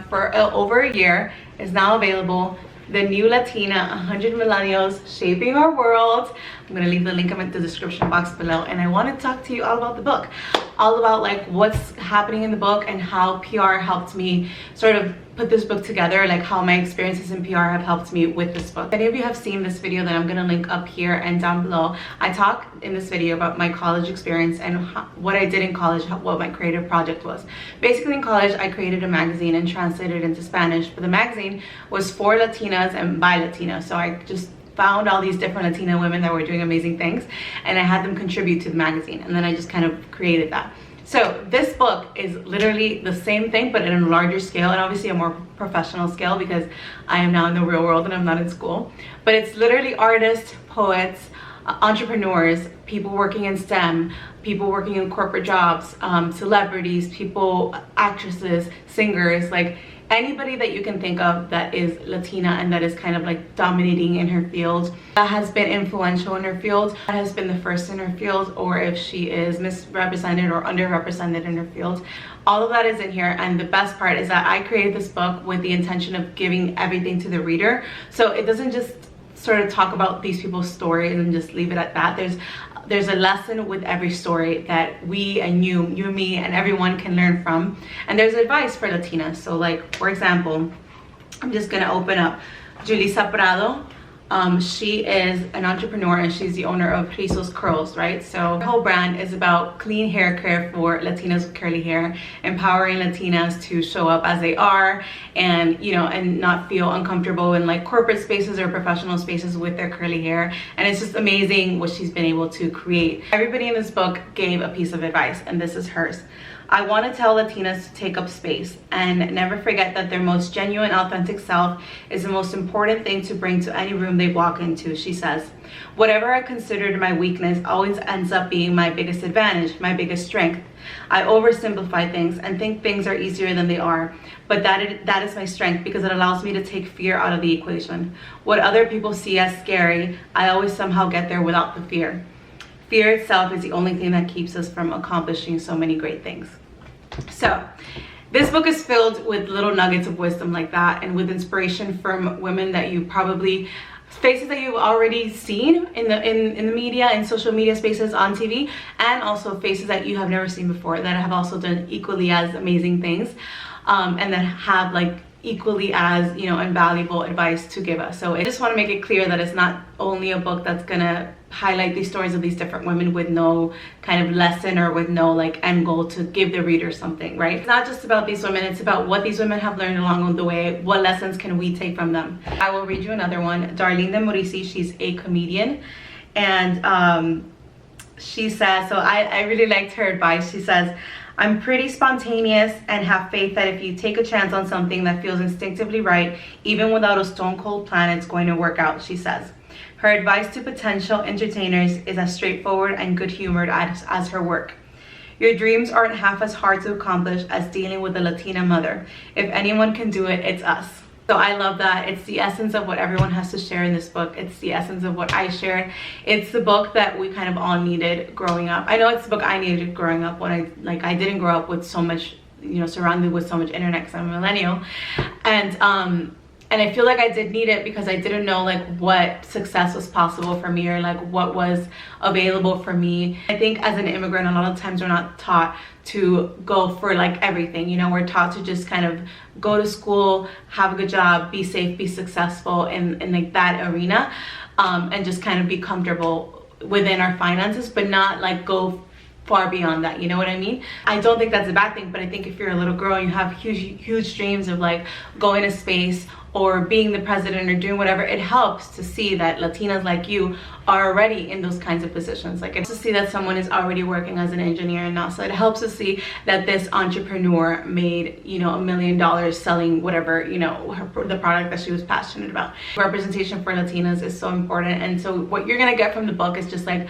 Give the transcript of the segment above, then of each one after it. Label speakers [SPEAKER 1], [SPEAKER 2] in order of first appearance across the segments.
[SPEAKER 1] for over a year is now available. The New Latina, 100 Millennials Shaping Our World. I'm gonna leave the link in the description box below, and I want to talk to you all about the book, all about like what's happening in the book and how PR helped me sort of put this book together, like how my experiences in PR have helped me with this book. If any of you have seen this video that I'm gonna link up here and down below, I talk in this video about my college experience and what I did in college, what my creative project was. Basically in college, I created a magazine and translated it into Spanish, but the magazine was for Latinas and by Latinas. So I just found all these different Latina women that were doing amazing things, and I had them contribute to the magazine, and then I just kind of created that. So this book is literally the same thing, but in a larger scale, and obviously a more professional scale because I am now in the real world and I'm not in school. But it's literally artists, poets, entrepreneurs, people working in STEM, people working in corporate jobs, celebrities, people, actresses, singers, like anybody that you can think of that is Latina and that is kind of like dominating in her field, that has been influential in her field, that has been the first in her field, or if she is misrepresented or underrepresented in her field. All of that is in here, and the best part is that I created this book with the intention of giving everything to the reader. So it doesn't just sort of talk about these people's stories and just leave it at that. There's a lesson with every story that we and you and me and everyone can learn from, and there's advice for Latinas. So like, for example, I'm just gonna open up Julissa Prado. She is an entrepreneur and she's the owner of Rizos Curls, right? So her whole brand is about clean hair care for Latinas with curly hair, empowering Latinas to show up as they are and, you know, and not feel uncomfortable in like corporate spaces or professional spaces with their curly hair. And it's just amazing what she's been able to create. Everybody in this book gave a piece of advice, and this is hers. I want to tell Latinas to take up space and never forget that their most genuine, authentic self is the most important thing to bring to any room they walk into, she says. Whatever I considered my weakness always ends up being my biggest advantage, my biggest strength. I oversimplify things and think things are easier than they are, but that is my strength because it allows me to take fear out of the equation. What other people see as scary, I always somehow get there without the fear. Fear itself is the only thing that keeps us from accomplishing so many great things. So this book is filled with little nuggets of wisdom like that, and with inspiration from women that you probably, faces that you've already seen in the media and social media spaces, on TV, and also faces that you have never seen before that have also done equally as amazing things, and that have like equally as, you know, invaluable advice to give us. So I just want to make it clear that it's not only a book that's gonna highlight these stories of these different women with no kind of lesson or with no like end goal to give the reader something, right? It's not just about these women, it's about what these women have learned along the way. What lessons can we take from them? I will read you another one. Darlene de Maurici, she's a comedian, and she says, so I really liked her advice. She says, I'm pretty spontaneous and have faith that if you take a chance on something that feels instinctively right, even without a stone cold plan, it's going to work out, she says. Her advice to potential entertainers is as straightforward and good-humored as her work. Your dreams aren't half as hard to accomplish as dealing with a Latina mother. If anyone can do it, it's us. So I love that. It's the essence of what everyone has to share in this book. It's the essence of what I shared. It's the book that we kind of all needed growing up. I know it's the book I needed growing up when I didn't grow up with so much, you know, surrounded with so much internet because I'm a millennial. And I feel like I did need it because I didn't know like what success was possible for me or like what was available for me. I think as an immigrant, a lot of times we're not taught to go for like everything, you know, we're taught to just kind of go to school, have a good job, be safe, be successful in like that arena, and just kind of be comfortable within our finances, but not like go far beyond that, you know what I mean? I don't think that's a bad thing, but I think if you're a little girl and you have huge dreams of like going to space or being the president or doing whatever, it helps to see that Latinas like you are already in those kinds of positions. Like, it's to see that someone is already working as an engineer in NASA. It helps to see that this entrepreneur made, you know, $1 million selling whatever, you know, the product that she was passionate about. Representation for Latinas is so important, and so what you're gonna get from the book is just like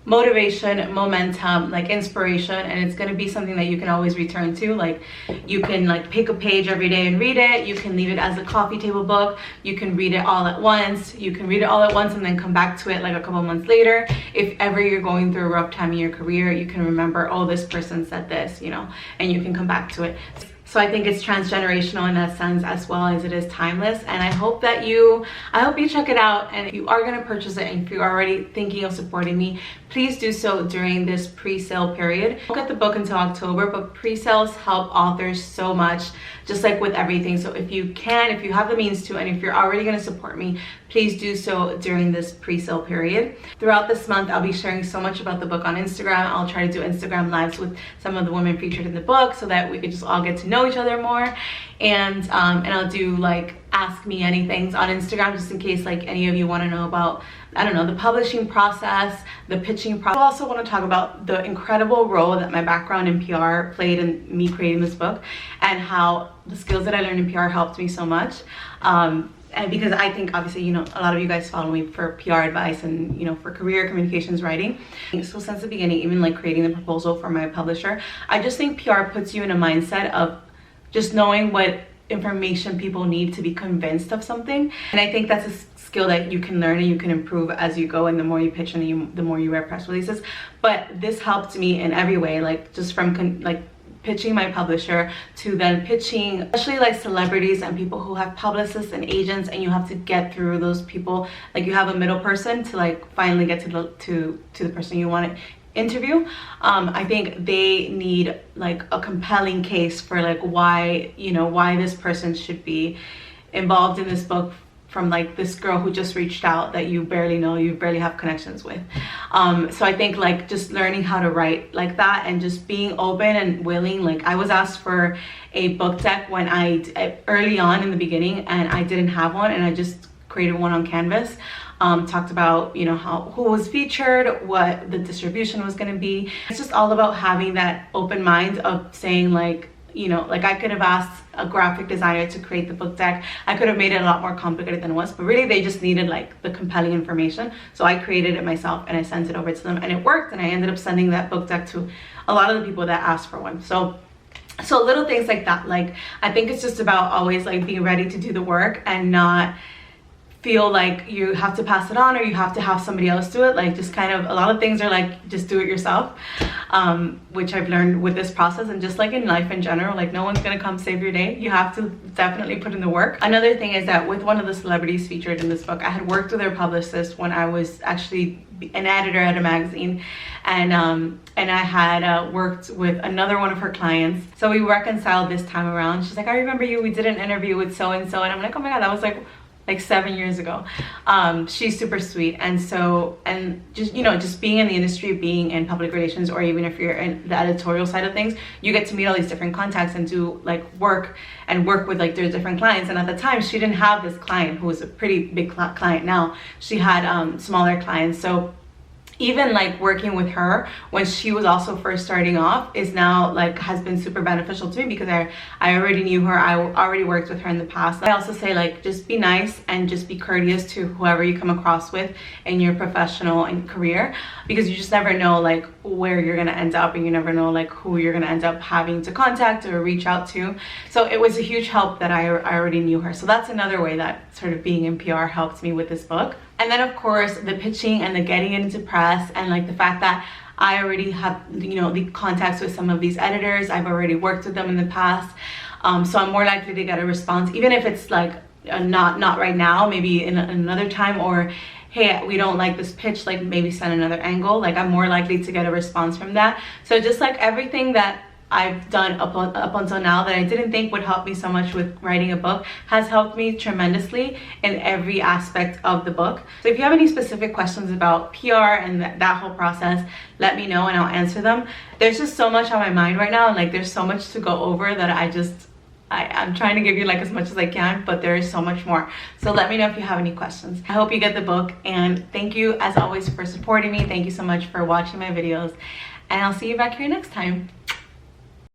[SPEAKER 1] motivation, momentum, like inspiration, and it's going to be something that you can always return to. Like, you can like pick a page every day and read it. You can leave it as a coffee table book. You can read it all at once. You can read it all at once and then come back to it like a couple months later. If ever you're going through a rough time in your career, you can remember, oh, this person said this, you know, and you can come back to it. So I think it's transgenerational in that sense as well as it is timeless. And I hope you check it out. And if you are going to purchase it and if you're already thinking of supporting me, please do so during this pre-sale period. I won't get the book until October, but pre-sales help authors so much, just like with everything. So if you have the means to, and if you're already going to support me, please do so during this pre-sale period. Throughout this month, I'll be sharing so much about the book on Instagram. I'll try to do Instagram lives with some of the women featured in the book so that we could just all get to know each other more. And I'll do like ask me anythings on Instagram, just in case like any of you want to know about, I don't know, the publishing process, the pitching process. I also want to talk about the incredible role that my background in PR played in me creating this book, and how the skills that I learned in PR helped me so much. And because I think, obviously, you know, a lot of you guys follow me for PR advice and, you know, for career communications writing. So since the beginning, even like creating the proposal for my publisher, I just think PR puts you in a mindset of just knowing what information people need to be convinced of something. And I think that's a skill that you can learn and you can improve as you go, and the more you pitch and the more you write press releases. But this helped me in every way, like just from pitching my publisher to then pitching, especially like celebrities and people who have publicists and agents, and you have to get through those people. Like you have a middle person to like finally get to the person you want to interview. I think they need like a compelling case for like why this person should be involved in this book, from like this girl who just reached out that you barely know, you barely have connections with. So I think like just learning how to write like that, and just being open and willing. Like I was asked for a book deck when early on in the beginning, and I didn't have one, and I just created one on Canvas. Talked about, you know, who was featured, what the distribution was going to be. It's just all about having that open mind of saying like, you know, like I could have asked a graphic designer to create the book deck. I could have made it a lot more complicated than it was, but really they just needed like the compelling information. So I created it myself and I sent it over to them, and it worked, and I ended up sending that book deck to a lot of the people that asked for one. So little things like that. Like I think it's just about always like being ready to do the work and not feel like you have to pass it on or you have to have somebody else do it. Like just kind of, a lot of things are like just do it yourself, which I've learned with this process. And just like in life in general, like no one's gonna come save your day. You have to definitely put in the work. Another thing is that with one of the celebrities featured in this book, I had worked with their publicist when I was actually an editor at a magazine, and I had worked with another one of her clients. So we reconciled this time around. She's like, I remember you, we did an interview with so and so, and I'm like, oh my god, that was like 7 years ago. She's super sweet. And so, and just, you know, just being in the industry, being in public relations, or even if you're in the editorial side of things, you get to meet all these different contacts and do like work with like their different clients. And at the time she didn't have this client who was a pretty big client. Now she had smaller clients. So even like working with her when she was also first starting off is now like has been super beneficial to me, because I already knew her. I already worked with her in the past. I also say like just be nice and just be courteous to whoever you come across with in your professional and career, because you just never know like where you're gonna end up, and you never know like who you're gonna end up having to contact or reach out to. So it was a huge help that I already knew her. So that's another way that sort of being in PR helped me with this book. And then of course the pitching and the getting into press, and like the fact that I already have, you know, the contacts with some of these editors. I've already worked with them in the past, so I'm more likely to get a response, even if it's like not right now, maybe in another time, or hey, we don't like this pitch, like maybe send another angle. Like I'm more likely to get a response from that. So just like everything that I've done up until now that I didn't think would help me so much with writing a book has helped me tremendously in every aspect of the book. So if you have any specific questions about PR and that whole process, let me know and I'll answer them. There's just so much on my mind right now, and like there's so much to go over that I'm trying to give you like as much as I can, but there is so much more. So let me know if you have any questions. I hope you get the book, and thank you as always for supporting me. Thank you so much for watching my videos, and I'll see you back here next time.